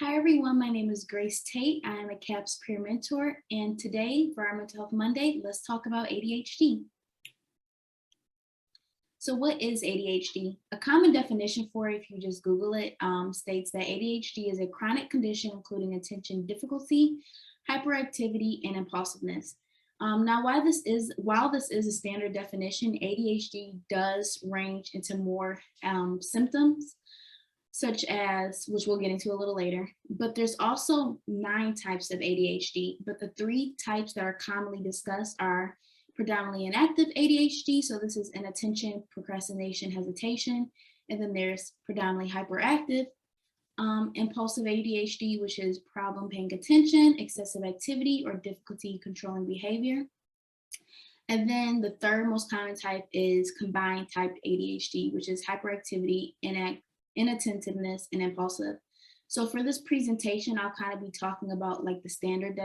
Hi everyone, my name is Grace Tate. I am a CAPS peer mentor, and today for our Mental Health Monday, let's talk about ADHD. So what is ADHD? A common definition for it, if you just Google it, states that ADHD is a chronic condition including attention difficulty, hyperactivity, and impulsiveness. Now, while this is a standard definition, ADHD does range into more symptoms, such as, which we'll get into a little later, but there's also 9 types of ADHD, but the 3 types that are commonly discussed are predominantly inactive ADHD, so this is inattention, procrastination, hesitation, and then there's predominantly hyperactive impulsive ADHD, which is problem paying attention, excessive activity, or difficulty controlling behavior. And then the third most common type is combined type ADHD, which is hyperactivity, inattentiveness, and impulsive. So for this presentation, I'll kind of be talking about like the standard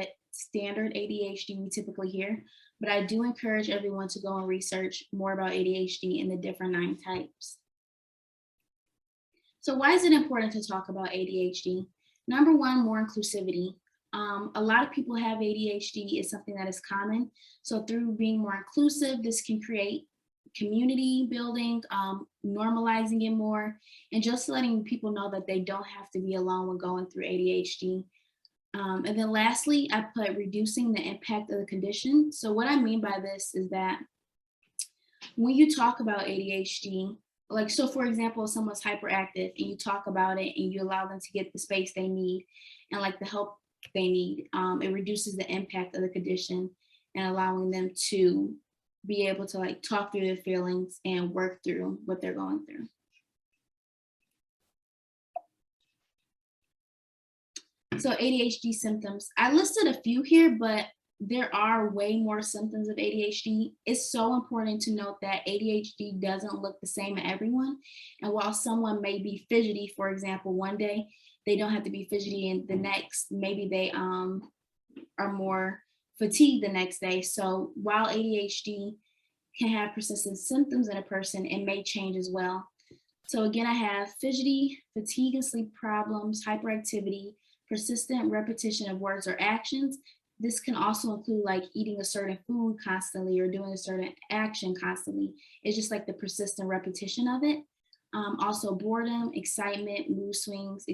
ADHD we typically hear, but I do encourage everyone to go and research more about ADHD and the different 9 types. So why is it important to talk about ADHD? Number one, more inclusivity. A lot of people have ADHD. Is something that is common. So through being more inclusive, this can create community building, normalizing it more, and just letting people know that they don't have to be alone when going through ADHD. And then lastly, I put reducing the impact of the condition. So what I mean by this is that when you talk about ADHD, like, so for example, if someone's hyperactive and you talk about it and you allow them to get the space they need and like the help they need, it reduces the impact of the condition and allowing them to be able to like talk through their feelings and work through what they're going through. So ADHD symptoms, I listed a few here, but there are way more symptoms of ADHD. It's so important to note that ADHD doesn't look the same in everyone. And while someone may be fidgety, for example, one day, they don't have to be fidgety and the next, maybe they are more fatigued the next day. So while ADHD can have persistent symptoms in a person, it may change as well. So again, I have fidgety, fatigue and sleep problems, hyperactivity, persistent repetition of words or actions. This can also include like eating a certain food constantly or doing a certain action constantly. It's just like the persistent repetition of it. Also boredom, excitement, mood swings.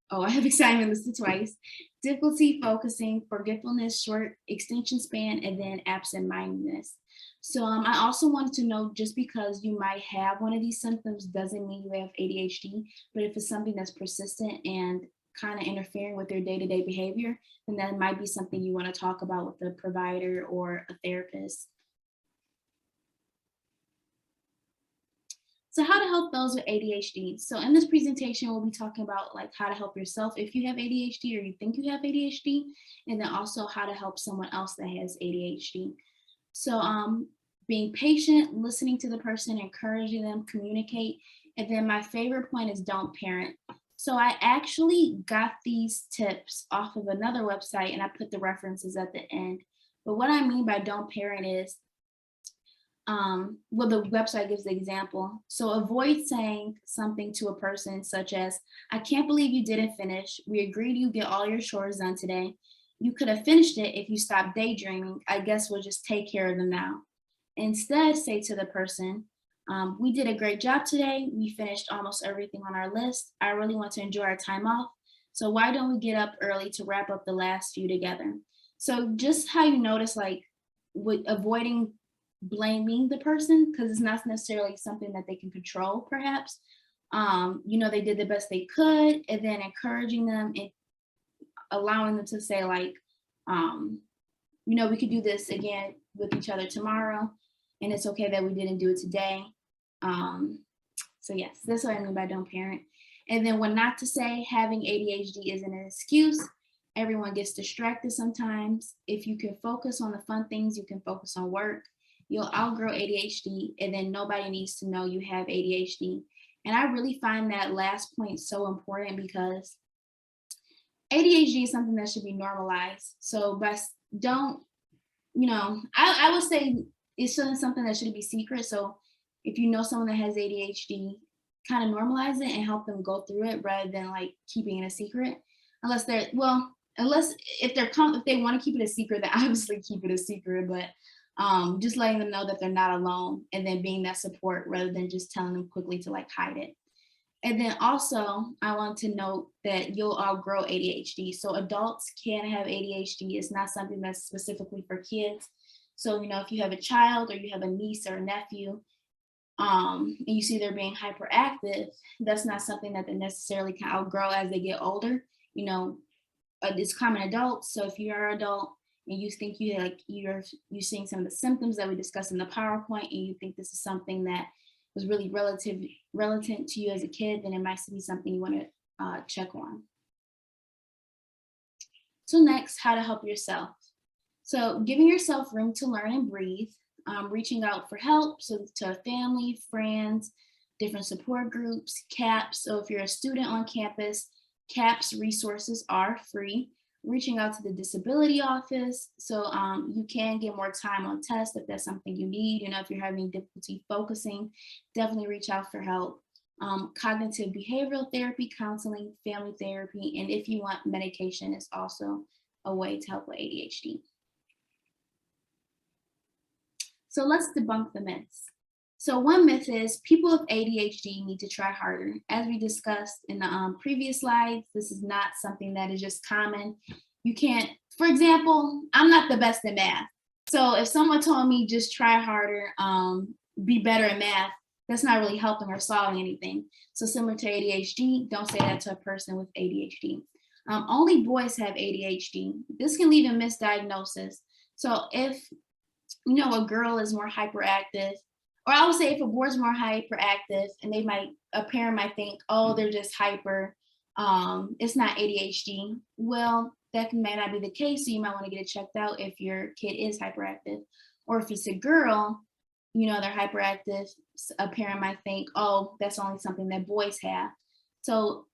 I have excitement listed twice. Difficulty focusing, forgetfulness, short extension span, and then absent-mindedness. So I also wanted to know, just because you might have one of these symptoms doesn't mean you have ADHD, but if it's something that's persistent and kind of interfering with their day-to-day behavior, then that might be something you want to talk about with a provider or a therapist. So how to help those with ADHD. So in this presentation, we'll be talking about like how to help yourself if you have ADHD or you think you have ADHD, and then also how to help someone else that has ADHD. So being patient, listening to the person, encouraging them, communicate. And then my favorite point is don't parent. So I actually got these tips off of another website and I put the references at the end. But what I mean by don't parent is, well, the website gives the example. So avoid saying something to a person such as, I can't believe you didn't finish. We agreed you get all your chores done today. You could have finished it if you stopped daydreaming. I guess we'll just take care of them now. Instead, say to the person, we did a great job today. We finished almost everything on our list. I really want to enjoy our time off. So why don't we get up early to wrap up the last few together? So just how you notice, like with avoiding blaming the person, because it's not necessarily something that they can control, perhaps. They did the best they could, and then encouraging them and allowing them to say like, we could do this again with each other tomorrow, and it's okay that we didn't do it today. So yes, that's what I mean by don't parent. And then what not to say, having ADHD isn't an excuse. Everyone gets distracted sometimes. If you can focus on the fun things, you can focus on work. You'll outgrow ADHD, and then nobody needs to know you have ADHD. And I really find that last point so important because ADHD is something that should be normalized. So best don't, I would say it's something that shouldn't be secret. So if you know someone that has ADHD, kind of normalize it and help them go through it rather than like keeping it a secret. unless they're, well, unless if if they want to keep it a secret, then obviously keep it a secret. But just letting them know that they're not alone, and then being that support rather than just telling them quickly to like hide it. And then also, I want to note that you'll outgrow ADHD. So adults can have ADHD. It's not something that's specifically for kids. So, you know, if you have a child or you have a niece or a nephew, and you see they're being hyperactive, that's not something that they necessarily can outgrow as they get older. You know, it's common adults. So if you're an adult and you think you're seeing some of the symptoms that we discussed in the PowerPoint, and you think this is something that was really relevant to you as a kid, then it might be something you want to check on. So next, how to help yourself. So giving yourself room to learn and breathe, reaching out for help, so to family, friends, different support groups, CAPS. So if you're a student on campus, CAPS resources are free. Reaching out to the disability office, so you can get more time on tests if that's something you need. You know, if you're having difficulty focusing, definitely reach out for help. Cognitive behavioral therapy, counseling, family therapy, and if you want, medication is also a way to help with ADHD. So let's debunk the myths. So one myth is people with ADHD need to try harder. As we discussed in the previous slides, this is not something that is just common. You can't, for example, I'm not the best at math. So if someone told me just try harder, be better at math, that's not really helping or solving anything. So similar to ADHD, don't say that to a person with ADHD. Only boys have ADHD. This can lead to misdiagnosis. So if you know a girl is more hyperactive, or I would say if a boy is more hyperactive, and a parent might think, oh, they're just hyper, it's not ADHD. Well, that may not be the case, so you might want to get it checked out if your kid is hyperactive. Or if it's a girl, you know, they're hyperactive, a parent might think, oh, that's only something that boys have. So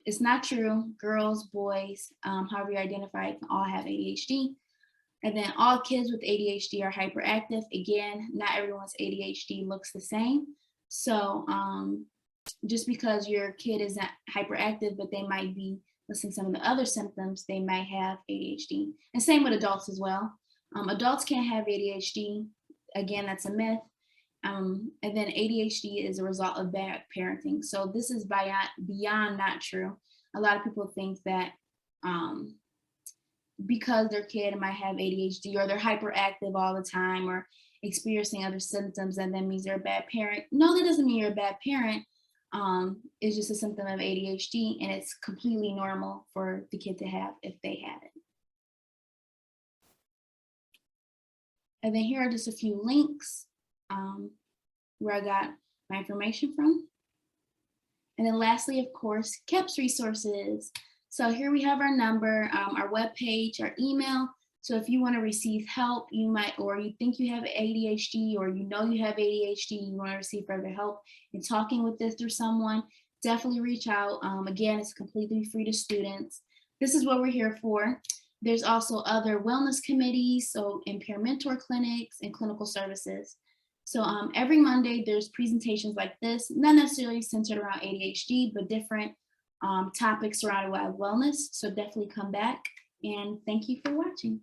it's not true. Girls, boys, however you identify it, can all have ADHD. And then all kids with ADHD are hyperactive. Again, not everyone's ADHD looks the same. So just because your kid isn't hyperactive, but they might be listing some of the other symptoms, they might have ADHD. And same with adults as well. Adults can't have ADHD. Again, that's a myth. And then ADHD is a result of bad parenting. So this is beyond not true. A lot of people think that because their kid might have ADHD or they're hyperactive all the time or experiencing other symptoms, and that means they're a bad parent. No, that doesn't mean you're a bad parent. It's just a symptom of ADHD, and it's completely normal for the kid to have if they have it. And then here are just a few links where I got my information from. And then lastly, of course, CAPS resources. So here we have our number, our webpage, our email. So if you want to receive help, you might, or you think you have ADHD, or you know you have ADHD, you want to receive further help in talking with this through someone, definitely reach out. Again, it's completely free to students. This is what we're here for. There's also other wellness committees, so and peer mentor clinics and clinical services. So every Monday, there's presentations like this, not necessarily centered around ADHD, but different topics surrounded by wellness. So definitely come back, and thank you for watching.